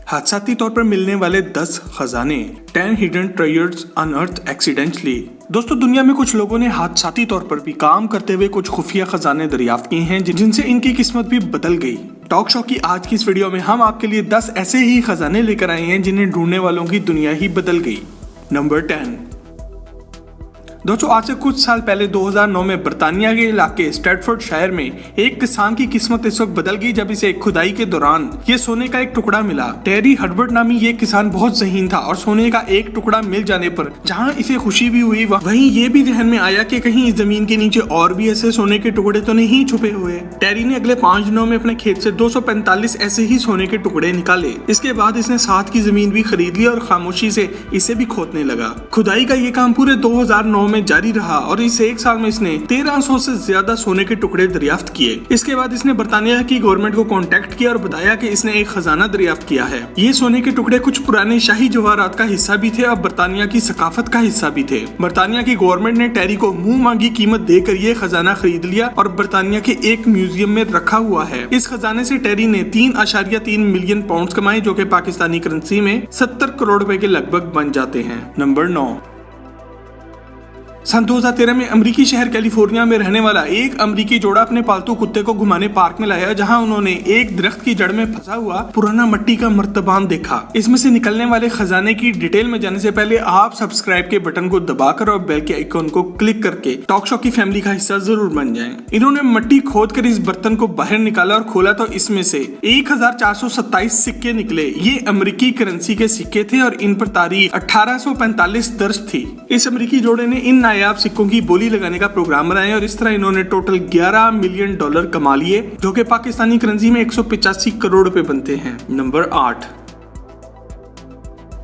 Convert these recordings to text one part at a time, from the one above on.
हादसाती तौर पर मिलने वाले 10 खजाने, 10 हिडन ट्रेजर्स अनअर्थ एक्सीडेंटली। दोस्तों, दुनिया में कुछ लोगों ने हादसाती तौर पर भी काम करते हुए कुछ खुफिया खजाने दरियाफ्त किए हैं जिनसे इनकी किस्मत भी बदल गई। टॉक शो की आज की इस वीडियो में हम आपके लिए 10 ऐसे ही खजाने लेकर आए हैं जिन्हें ढूंढने वालों की दुनिया ही बदल गई। नंबर 10। दोस्तों, आज से कुछ साल पहले 2009 में बर्तानिया के इलाके स्ट्रैटफोर्डशायर में एक किसान की किस्मत इस वक्त बदल गई जब इसे खुदाई के दौरान ये सोने का एक टुकड़ा मिला। टेरी हर्बर्ट नामी ये किसान बहुत ज़हीन था और सोने का एक टुकड़ा मिल जाने पर जहां इसे खुशी भी हुई, वहीं ये भी ध्यान में आया कि कहीं इस जमीन के नीचे और भी ऐसे सोने के टुकड़े तो नहीं छुपे हुए। टेरी ने अगले 5 दिनों में अपने खेत से 245 ऐसे ही सोने के टुकड़े निकाले। इसके बाद इसने साथ की जमीन भी खरीद ली और खामोशी से इसे भी खोदने लगा। खुदाई का ये काम पूरे 2009 में जारी रहा और इस एक साल में इसने 1300 से ज्यादा सोने के टुकड़े दरियाफ्त किए। इसके बाद इसने बर्तानिया की गवर्नमेंट को कांटेक्ट किया और बताया कि इसने एक खजाना दरियाफ्त किया है। ये सोने के टुकड़े कुछ पुराने शाही जवाहरात का हिस्सा भी थे और बर्तानिया की सकाफत का हिस्सा भी थे। बर्तानिया की गवर्नमेंट ने टेरी को मुंह मांगी कीमत देकर ये खजाना खरीद लिया और बर्तानिया के एक म्यूजियम में रखा हुआ है। इस खजाने से टेरी ने 3.3 मिलियन पाउंड कमाए, जो कि पाकिस्तानी करेंसी में 70 करोड़ रुपए के लगभग बन जाते हैं। नंबर 9। सन 2013 में अमेरिकी शहर कैलिफोर्निया में रहने वाला एक अमेरिकी जोड़ा अपने पालतू कुत्ते को घुमाने पार्क में लाया, जहां उन्होंने एक दरख्त की जड़ में फंसा हुआ पुराना मिट्टी का मर्तबान देखा। इसमें से निकलने वाले खजाने की डिटेल में जाने से पहले आप सब्सक्राइब के बटन को दबाकर और बेल के आइकॉन को क्लिक करके टॉक शो की फैमिली का हिस्सा जरूर बन जाएं। इन्होंने मिट्टी खोद कर इस बर्तन को बाहर निकाला और खोला तो इसमें से 1427 सिक्के निकले। ये अमेरिकी करेंसी के सिक्के थे और इन पर तारीख 1845 दर्ज थी। इस अमेरिकी जोड़े ने इन नायाब सिक्कों की बोली लगाने का प्रोग्राम बनाया और इस तरह इन्होंने टोटल $11 मिलियन कमा लिए, जो कि पाकिस्तानी करेंसी में 185 करोड़ रुपए बनते हैं। नंबर 8।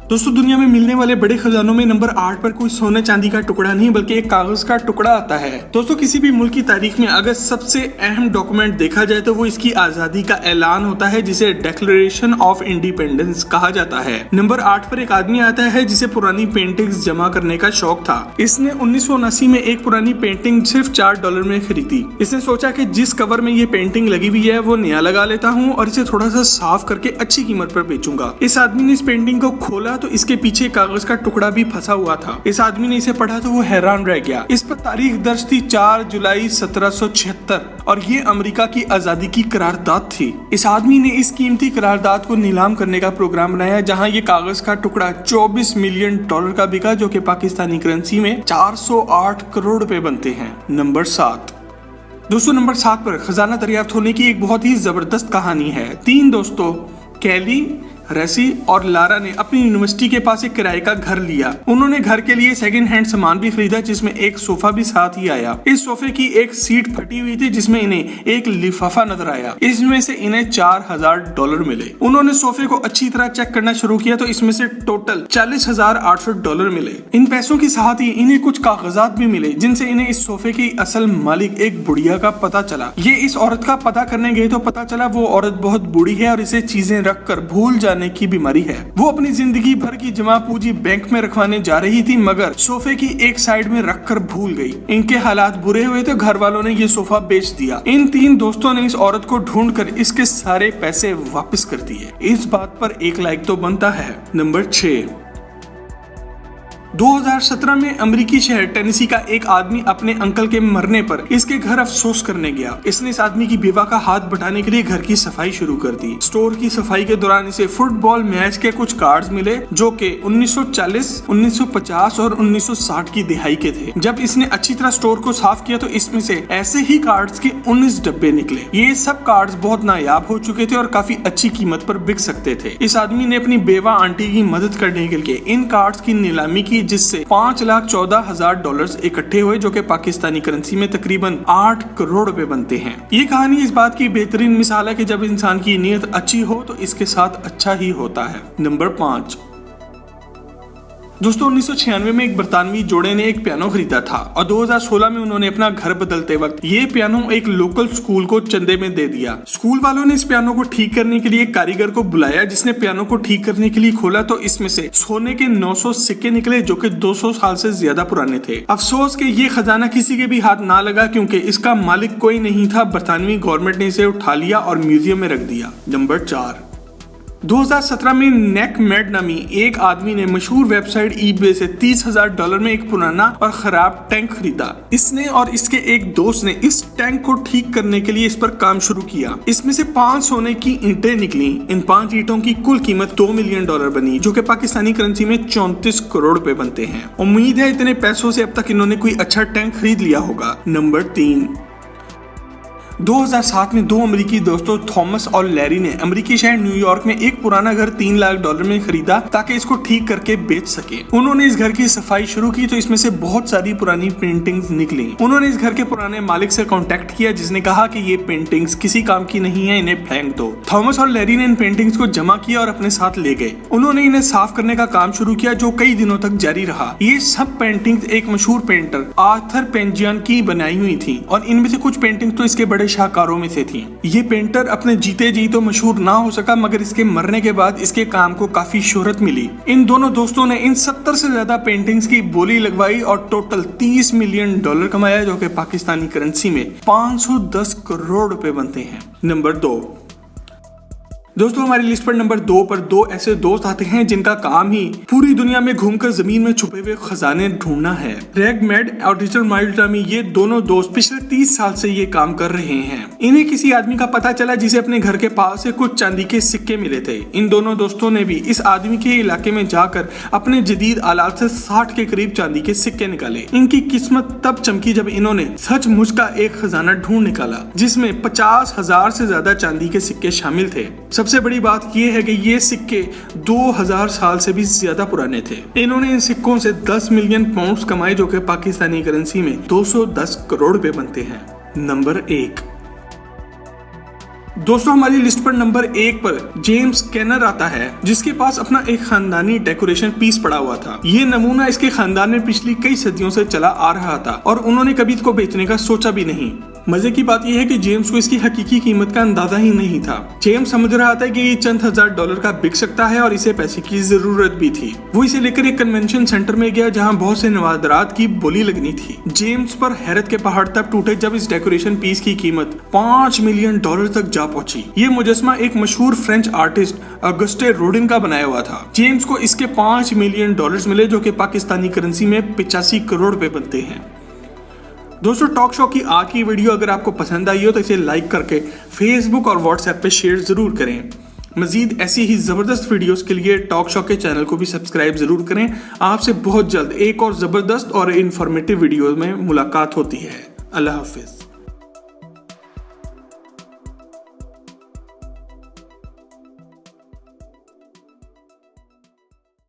दोस्तों, दुनिया में मिलने वाले बड़े खजानों में नंबर 8 पर कोई सोने चांदी का टुकड़ा नहीं बल्कि एक कागज का टुकड़ा आता है। दोस्तों, किसी भी मुल्क की तारीख में अगर सबसे अहम डॉक्यूमेंट देखा जाए तो वो इसकी आजादी का ऐलान होता है, जिसे डिक्लेरेशन ऑफ इंडिपेंडेंस कहा जाता है। नंबर 8 पर एक आदमी आता है जिसे पुरानी पेंटिंग्स जमा करने का शौक था। इसने 1979 में एक पुरानी पेंटिंग सिर्फ $4 में खरीदी। इसने सोचा कि जिस कवर में ये पेंटिंग लगी हुई है वो नया लगा लेता हूँ और इसे थोड़ा सा साफ करके अच्छी कीमत पर बेचूंगा। इस आदमी ने इस पेंटिंग को खोला तो इसके पीछे कागज का टुकड़ा भी फंसा हुआ था। इस आदमी ने इसे पढ़ा तो वो हैरान रह गया। इस पर तारीख दर्ज थी 4 जुलाई 1776 और ये अमेरिका की आजादी की करारदाद थी। इस आदमी ने इस कीमती करारदाद को नीलाम करने का प्रोग्राम बनाया, जहां ये कागज का टुकड़ा $24 मिलियन का बिका, जो कि पाकिस्तानी करेंसी में 408 करोड़ रुपए बनते हैं। नंबर 7। दोस्तों, नंबर 7 पर खजाना दरियाफ्त होने की एक बहुत ही जबरदस्त कहानी है। 3 दोस्तों कैली, रेसी और लारा ने अपनी यूनिवर्सिटी के पास एक किराए का घर लिया। उन्होंने घर के लिए सेकंड हैंड सामान भी खरीदा, जिसमें एक सोफा भी साथ ही आया। इस सोफे की एक सीट फटी हुई थी जिसमें इन्हें एक लिफाफा नजर आया। इसमें से इन्हें $4000 मिले। उन्होंने सोफे को अच्छी तरह चेक करना शुरू किया तो इसमें से टोटल $40,800 मिले। इन पैसों के साथ ही इन्हें कुछ कागजात भी मिले जिनसे इन्हें इस सोफे की असल मालिक एक बुढ़िया का पता चला। ये इस औरत का पता करने गए तो पता चला वो औरत बहुत बूढ़ी है और इसे चीजें रखकर भूल जाने की बीमारी है। वो अपनी जिंदगी भर की जमा पूंजी बैंक में रखवाने जा रही थी, मगर सोफे की एक साइड में रखकर भूल गई। इनके हालात बुरे हुए तो घर वालों ने ये सोफा बेच दिया। इन 3 दोस्तों ने इस औरत को ढूंढकर इसके सारे पैसे वापस कर दिए। इस बात पर एक लाइक तो बनता है। नंबर 6। 2017 में अमेरिकी शहर टेनेसी का एक आदमी अपने अंकल के मरने पर इसके घर अफसोस करने गया। इसने इस आदमी की बेवा का हाथ बटाने के लिए घर की सफाई शुरू कर दी। स्टोर की सफाई के दौरान इसे फुटबॉल मैच के कुछ कार्ड्स मिले, जो कि 1940, 1950 और 1960 की दिहाई के थे। जब इसने अच्छी तरह स्टोर को साफ किया तो इसमें से ऐसे ही कार्ड्स के 19 डब्बे निकले। ये सब कार्ड्स बहुत नायाब हो चुके थे और काफी अच्छी कीमत पर बिक सकते थे। इस आदमी ने अपनी बेवा आंटी की मदद करने के लिए इन कार्ड्स की नीलामी की, जिससे $5,14,000 इकट्ठे हुए, जो कि पाकिस्तानी करेंसी में तकरीबन 8 करोड़ रुपए बनते हैं। ये कहानी इस बात की बेहतरीन मिसाल है कि जब इंसान की नीयत अच्छी हो तो इसके साथ अच्छा ही होता है। नंबर 5। दोस्तों, 1996 में एक बरतानवी जोड़े ने एक पियानो खरीदा था और 2016 में उन्होंने अपना घर बदलते वक्त ये पियानो एक लोकल स्कूल को चंदे में दे दिया। स्कूल वालों ने इस पियानो को ठीक करने के लिए एक कारीगर को बुलाया, जिसने पियानो को ठीक करने के लिए खोला तो इसमें से सोने के 900 सिक्के निकले, जो कि 200 साल से ज्यादा पुराने थे। अफसोस कि ये खजाना किसी के भी हाथ ना लगा, क्योंकि इसका मालिक कोई नहीं था। बरतानवी गवर्नमेंट ने इसे उठा लिया और म्यूजियम में रख दिया। नंबर 4। 2017 में नेक मेड नामी एक आदमी ने मशहूर वेबसाइट ईबे से $30,000 में एक पुराना और खराब टैंक खरीदा। इसने और इसके एक दोस्त ने इस टैंक को ठीक करने के लिए इस पर काम शुरू किया। इसमें से 5 सोने की ईंटें निकली। इन 5 ईंटों की कुल कीमत $2 मिलियन बनी, जो कि पाकिस्तानी करेंसी में 34 करोड़ रुपए बनते हैं। उम्मीद है इतने पैसों से अब तक इन्होंने कोई अच्छा टैंक खरीद लिया होगा। नंबर 3, 2007 में 2 अमेरिकी दोस्तों थॉमस और लैरी ने अमेरिकी शहर न्यूयॉर्क में एक पुराना घर $3 लाख में खरीदा ताकि इसको ठीक करके बेच सके। उन्होंने इस घर की सफाई शुरू की तो इसमें से बहुत सारी पुरानी पेंटिंग्स निकली। उन्होंने इस घर के पुराने मालिक से कांटेक्ट किया, जिसने कहा कि ये पेंटिंग्स किसी काम की नहीं है, इन्हें फेंक दो। थॉमस और लैरी ने इन पेंटिंग्स को जमा किया और अपने साथ ले गए। उन्होंने इन्हें साफ करने का काम शुरू किया, जो कई दिनों तक जारी रहा। ये सब पेंटिंग्स एक मशहूर पेंटर आर्थर पेंजियन की बनाई हुई थी और इनमें से कुछ पेंटिंग्स तो इसके बड़े शाहकारों में से थी। ये पेंटर अपने जीते जी तो मशहूर ना हो सका, मगर इसके मरने के बाद इसके काम को काफी शोहरत मिली। इन दोनों दोस्तों ने इन 70 से ज्यादा पेंटिंग्स की बोली लगवाई और टोटल $30 मिलियन कमाया, जो कि पाकिस्तानी करेंसी में 510 करोड़ रुपए बनते हैं। नंबर 2, दोस्तों हमारी लिस्ट पर नंबर 2 पर 2 ऐसे दोस्त आते हैं जिनका काम ही पूरी दुनिया में घूमकर जमीन में छुपे हुए खजाने ढूंढना है। रेग मेड और रिचर्ड माइल्टामी, ये दोनों दोस्त पिछले 30 साल से ये काम कर रहे हैं। इन्हें किसी आदमी का पता चला जिसे अपने घर के पास से कुछ चांदी के सिक्के मिले थे। इन दोनों दोस्तों ने भी इस आदमी के इलाके में जाकर अपने जदीद आलात से 60 के करीब चांदी के सिक्के निकाले। इनकी किस्मत तब चमकी जब इन्होंने सचमुच का एक खजाना ढूंढ निकाला, जिसमें 50,000 से ज्यादा चांदी के सिक्के शामिल थे। सबसे बड़ी बात यह है कि ये सिक्के 2000 साल से भी ज्यादा पुराने थे। इन्होंने इन सिक्कों से 10 मिलियन पाउंड्स कमाए, जो कि पाकिस्तानी करेंसी में 210 करोड़ रुपए बनते हैं। नंबर 1, दोस्तों हमारी लिस्ट पर नंबर 1 पर जेम्स कैनर आता है, जिसके पास अपना एक खानदानी डेकोरेशन पीस पड़ा हुआ था। ये नमूना इसके खानदान में पिछली कई सदियों से चला आ रहा था और उन्होंने कभी इसको बेचने का सोचा भी नहीं। मजे की बात यह है कि जेम्स को इसकी हकीकी कीमत का अंदाजा ही नहीं था। जेम्स समझ रहा था कि ये चंद $1000 का बिक सकता है और इसे पैसे की जरूरत भी थी। वो इसे लेकर एक कन्वेंशन सेंटर में गया, जहां बहुत से नवादरात की बोली लगनी थी। जेम्स पर हैरत के पहाड़ तब टूटे जब इस डेकोरेशन पीस की कीमत $5 मिलियन तक जा पहुंची। ये मुजस्मा एक मशहूर फ्रेंच आर्टिस्ट ऑगस्टे रोडिन का बनाया हुआ था। जेम्स को इसके $5 मिलियन मिले, जो कि पाकिस्तानी करेंसी में 85 करोड़ रुपए बनते हैं। दोस्तों टॉक शो की आज की वीडियो अगर आपको पसंद आई हो तो इसे लाइक करके फेसबुक और व्हाट्सएप पे शेयर जरूर करें। मजीद ऐसी ही जबरदस्त वीडियोस के लिए टॉक शो के चैनल को भी सब्सक्राइब जरूर करें। आपसे बहुत जल्द एक और जबरदस्त और इंफॉर्मेटिव वीडियो में मुलाकात होती है। अल्लाह हाफिज।